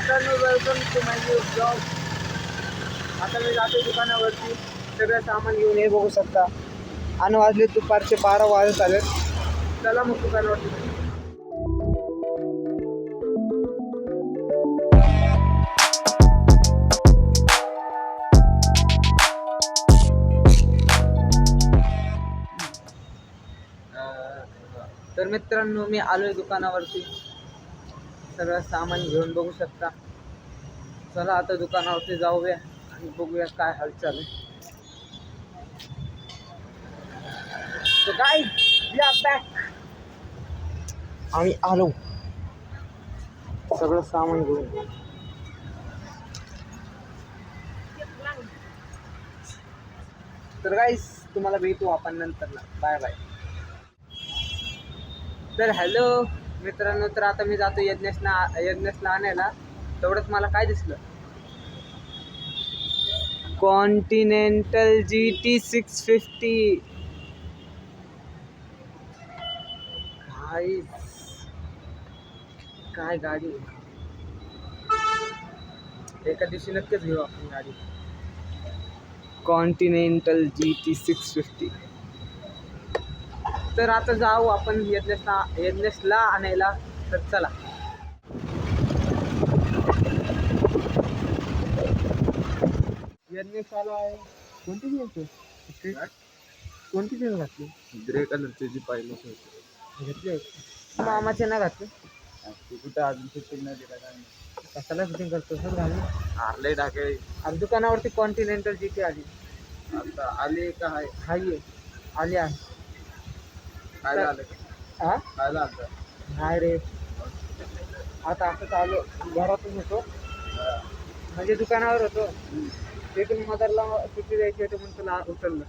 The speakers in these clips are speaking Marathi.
मित्रांनो, welcome to my new blog. आता मी जातो दुकानावरती सगळं सामान घेऊन. हे बघू शकता आणि वाजले दुपारचे 12 वाजत आले. चला मग दुकानावरती. तर मित्रांनो, मी आलोय दुकानावरती सगळं सामान घेऊन. बघू शकता. चला आता दुकानावरती जाऊया आणि बघूया काय हालचाल आहे. So guys, we are back. आम्ही आलो सगळं सामान घेऊन. तर गाईस, तुम्हाला भेटू आपण नंतरला. Bye bye. तर हॅलो मित्रांनो, तर आता मी जातो यज्ञेशला आणायला. तेवढंच मला काय दिसलं, कॉन्टिनेंटल GT 650. काय गाडी, एका दिवशी नक्कीच घेऊ आपण गाडी. Continental GT 650. तर आता जाऊ आपण यज्ञेशला आणायला. तर चला. यज्ञेश आला आहे. कोणती घ्यायची, कोणती घेऊन घातली? ग्रे कलरची जी पाहिलं होती घेतली. मामाचे ना घातले. ती कुठं अजून फिटिंग नाही दिला काय. कशाला फिटिंग करतो सर घालून. हारले टाके. आज दुकानावरती कॉन्टिनेंटल GT आली. आता आली का आहे? हाय आली आहे. काय झालं? हा काय झालं? नाही रे, आता असं चालू. घरातून होतो म्हणजे दुकानावर होतो. तिथून मदरला सुट्टी द्यायची होती म्हणून तुला उचललं.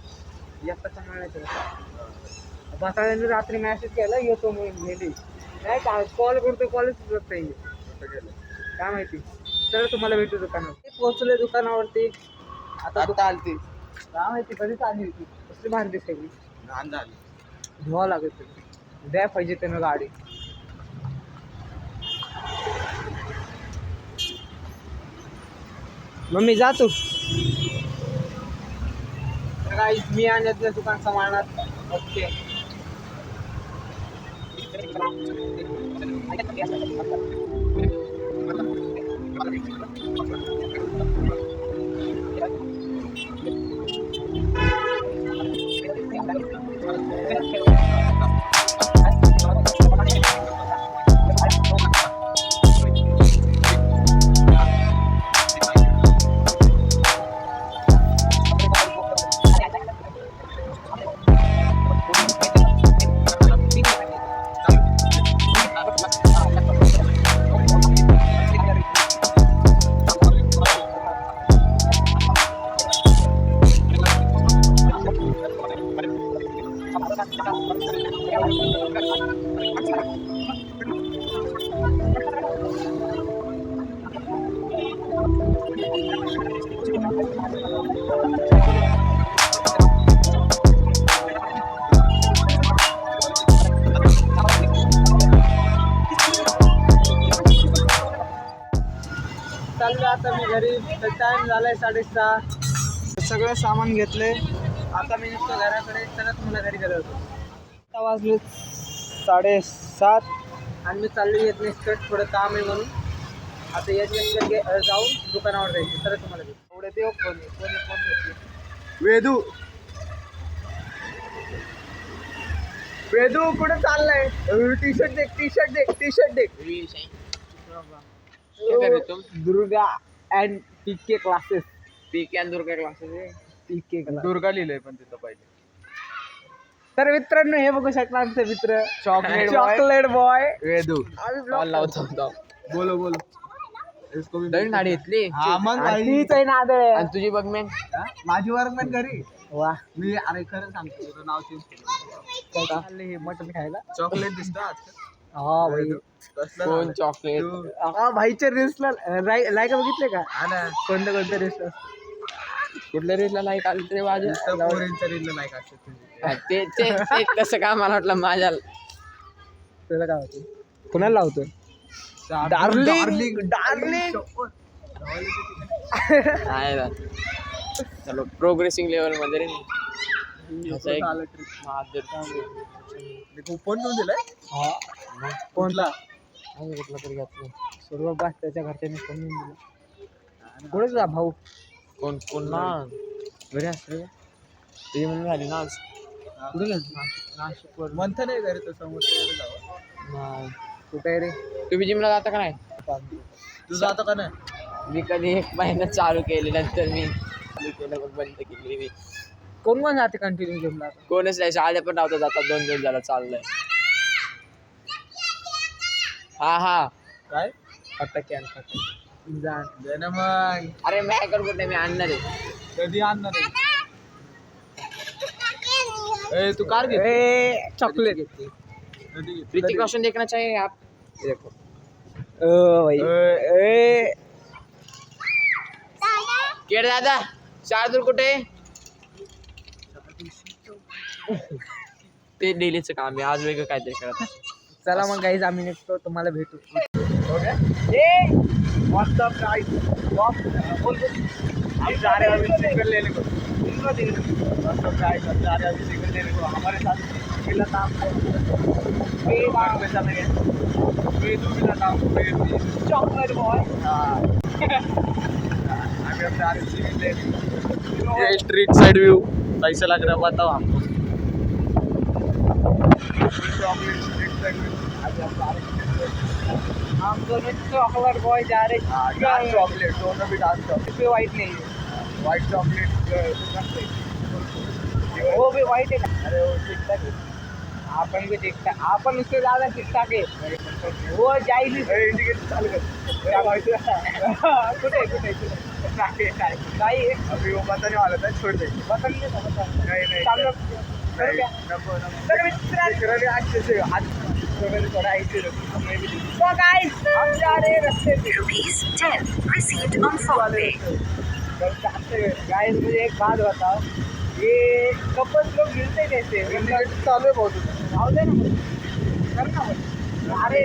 एकटा सांभाळायचं. बाताळ्यांनी रात्री मॅसेज केला येतो म्हणून. गेली नाही का, कॉल करतो, कॉलेज सुचत नाही. कुठं गेलं काय माहिती. तर तुम्हाला भेटू दुकानावर. पोहोचले दुकानावरती. आता आलती. काय माहिती कधीच आली होती. कसली भांडी सगळी घाण झाली. धुवावं लागेल सगळी. द्या पाहिजे त्यानं गाडी. मम्मी जातो. मी आणि दुकान सांभाळणार. ओके. चाललो आता मी घरी. टाइम झालाय 6:30. सगळं सामान घेतलंय. आता मी निघतो घराकडे. चला तुम्हाला घरी गेलो होतो. आता वाजले 7:30 आणि मी चाललो यज्ञेशकडे. थोडं काम आहे म्हणून. आता यज्ञेशकडे जाऊन दुकानावर जायचं. तर तुम्हाला भेटू. एवढे देव फोन घेतले. वेदू, वेदू कुठे चाललाय? टी शर्ट दे. Durga and PK classes. PK आणि Durga classes. PK class. Durga लिहिलंय पण तिथं पहिले. तर मित्रांनो, हे बघू शकता आमचे मित्र चॉकलेट बॉय वेदू. आम्ही ब्लॉग बोलो इसको भी नवीन गाडी घेतली. तीच आहे ना आदळे. आणि तुझी बघ मॅन. माझी वर्कमॅन घरी. वा, मी अरे खरं सांगतो तुझं नाव चेंज केलं. चालले हे मटण खायला. चॉकलेट दिसतात. हा भाई. कोण चॉकलेट? हा भाईच्या रील्सला लाईक बघितले का? कोणत्या रील्सला? कुठल्या रीलला लाईक आली तरी माझ्या पोरींच्या रीलला लाईक असते. ते कसं काय मला वाटलं माझ्या. तुला काय होतं? कुणाला लावतोय? डार्लिंग डार्लिंग नाही ना. चलो प्रोग्रेसिंग लेवल मध्ये रे. असं एक कुपन देऊन दिलाय कोणला कुठला तरी घातलं. सर्व बास त्याच्या घरच्यांनी कमी दिलं. कुठे तुझा भाऊ कोण कोण ना घरी असतो तुझी मम्मी आली ना आज. कुठे गेलं नाशिकवर. मंथ नाही घरी तर समोर जावं. नाही. कुठे आहे रे तुम्ही जिमला जाता का नाही? तू जातो का नाही? मी कधी 1 महिना चालू केले नंतर मी चालू केलं पण बंद केली मी. कोण कोण जाते कंटिन्यू जिमला कोणच नाही. शाळेत पण नव्हतं जातात. 2 दिवस झाला चाललंय. हा काय फटाके जा दे ना मग. अरे मॅकर कुठे मी आणणार आहे. कधी आणणार आहे? ए तू कार घे. चॉकलेट कधी घे? ऋतिक रोशन देखना चाहिए आप. देखो भाई केड दादा शाळेतून कुठे? ते डेलीचं काम आहे. आज वेगळं काहीतरी करत. चला मग गाईज आम्ही निघतो तुम्हाला भेटू व्हाट्सअप गाइस हम जा रहे हैं अभी सिंगल लेने को. व्हाट्सअप गाइस हम जा रहे हैं अभी सिंगल लेने को. हमारे साथ मिला था आपको पैसा नहीं है. वेदू मिला था आपको. Chocolate boy. हाँ अभी हम जा रहे हैं सिंगल लेने. ये स्ट्रीट साइड व्यू कैसा लग रहा है बताओ हमको. Chocolate street side view. अभी हम जा रहे हैं. हम दोनों चॉकलेट बॉय जा रहे डार्क चॉकलेट दोनों भी डार्क चॉकलेट. पे वाइट नहीं है व्हाइट चॉकलेट वो भी वाइट है ना अरे वो ठीक ठाक है. आपण भी देखता अपन उससे ज्यादा ठीक ठाक है वो जाएगी इंडिकेटर चालू कर. क्या माहिती है? कुठे कुठे काय काही अभी वो पता नहीं वाला था. छोड़ दे. बदल नहीं नहीं नहीं चालू नहीं, नको तर मित्रांनो मित्रांनी अच्छे से हाथ वगैरे थोड़ा ऐसे रखो. मैं भी देखूं. तो गाइस हम जा रहे हैं रस्ते पे ₹10 received on PhonePe. गाइस मुझे एक बात बताओ ये कपल्स लोग मिलते कैसे इंडिकेटर चालू है बहुत. राहू दे ना कर ना मग. अरे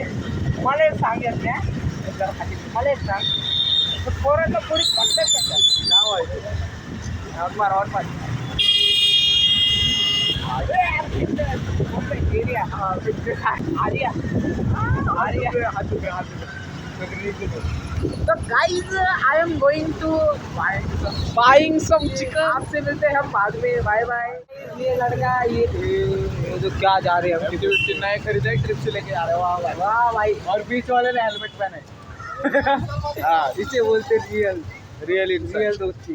मला एक सांग यार त्या मला एक सांग तर पोरांना पोरी कॉन्टॅक्ट करतात नाव आहे मार और मार. एरिया आर्या हाथ पे तो guys I am going to buying some chicken. आपसे मिलते हैं हम बाद में. Bye bye. ये लड़का ये जो क्या जा रहे हैं हम नए खरीदे ट्रिप से लेके आ रहे हो. वाह भाई. वाह भाई और बीच वाले ने हेलमेट पहने. हाँ इसे बोलते रियल रियल रियल दोस्ती.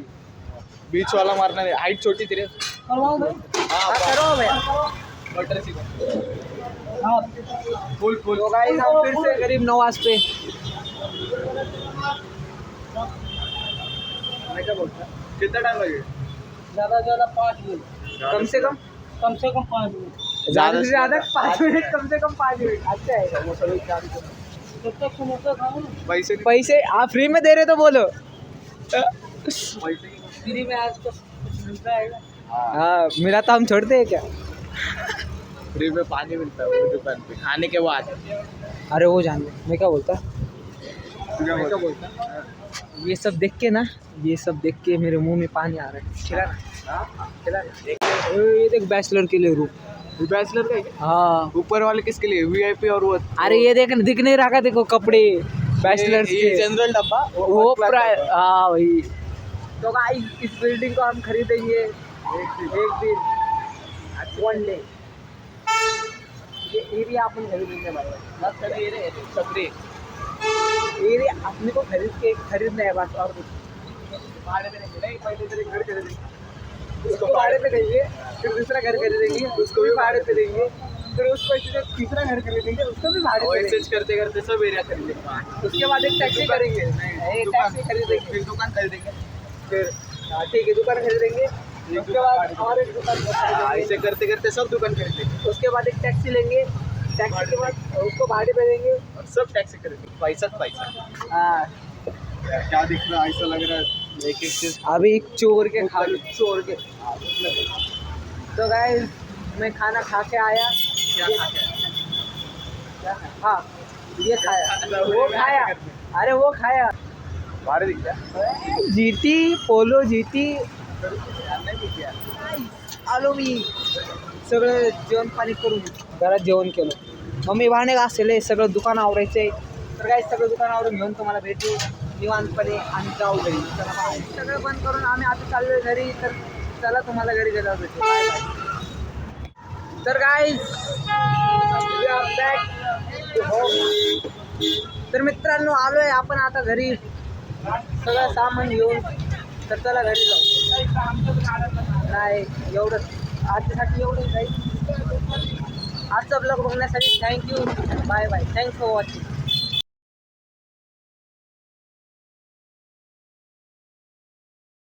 बीच वाला मारना है. हाइट छोटी थी रे. करवाओ भाई. हाँ करो भाई. बटर चिकन हाँ फुल फुल. तो गाइस हम फिर से करीब नवाज पे. मैं क्या बोलता. कितना टाइम लगेगा? ज़्यादा 5 मिनट कम से कम 5 मिनट ज़्यादा से ज़्यादा 5 मिनट कम से कम 5 मिनट. अच्छा है पैसे पैसे आप फ्री में दे रहे तो बोलो. पैसे फ्री में आज तो मिलता है. हाँ मिला तो हम छोड़ते हैं क्या. फ्री में पानी मिलता है वो दुकान पे खाने के बाद. अरे वो जान मैं क्या बोलता तू क्या बोलता. ये सब देख के ना ये सब देख के मेरे मुंह में पानी आ रहा है. खिला ना खिला ना. ये देख बैचलर के लिए रूम. बैचलर का है? हाँ ऊपर वाले किसके लिए वीआईपी और वो. अरे ये देख दिख नहीं रहा देखो कपड़े बैचलर्स ये के जनरल डब्बा वो हाँ वही. तो गाइस इस बिल्डिंग को हम खरीदेंगे एक दिन 1 डे. ये एरिया अपन खरीदेंगे भाई. बस छतरी एरिया अपने को खरीदना है बस. और कुछ भाड़े पे नहीं. पहले तेरे घर खरीदेंगे. उसको भाड़े पे देंगे फिर दूसरा घर खरीदेंगे उसको भी भाड़े पे देंगे फिर उस पैसे से तीसरा घर खरीदेंगे उसको भी भाड़े पे देंगे. एक्सचेंज करते करते सब एरिया खरीदेंगे. उसके बाद एक टैक्सी करेंगे. एक टैक्सी खरीदेंगे फिर दुकान खरीदेंगे. फिर ठीक है दुकान खरीदेंगे. उसके बाद और एक दुकान खरीदेंगे. ऐसे करते करते सब दुकान खरीदेंगे उसके बाद एक टैक्सी लेंगे. टैक्सी के बाद उसको भाड़े पे देंगे. और सब टैक्सी खरीदेंगे. पैसा पैसा. हाँ क्या दिख रहा है. ऐसा लग रहा है एक एक चीज. अभी चोर के खा चोर के. तो गाइस मैं खाना खा के आया. क्या खा के आए? हाँ ये खाया वो खाया अरे वो खाया भारी दिखता जीटी पोलो जीटी आलो मी सगळं जेवण पाणी करून घरात जेवण केलं मम्मी भांडे घासले सगळं दुकान आवरायचं आहे तर काय सगळं दुकान आवरून घेऊन तुम्हाला भेटू निवांतपणे आणि जाऊ घरी सगळं बंद करून आम्ही आता चाललोय घरी तर चला तुम्हाला घरी गेल्यावर भेटू बाय बाय तर काय तर मित्रांनो आलोय आपण आता घरी सगळं सामान घेऊन तर चला घरी जाऊ नाही एवढंच आजच्यासाठी एवढंच जाईल आजचा ब्लॉग बघण्यासाठी thank you bye bye thanks for watching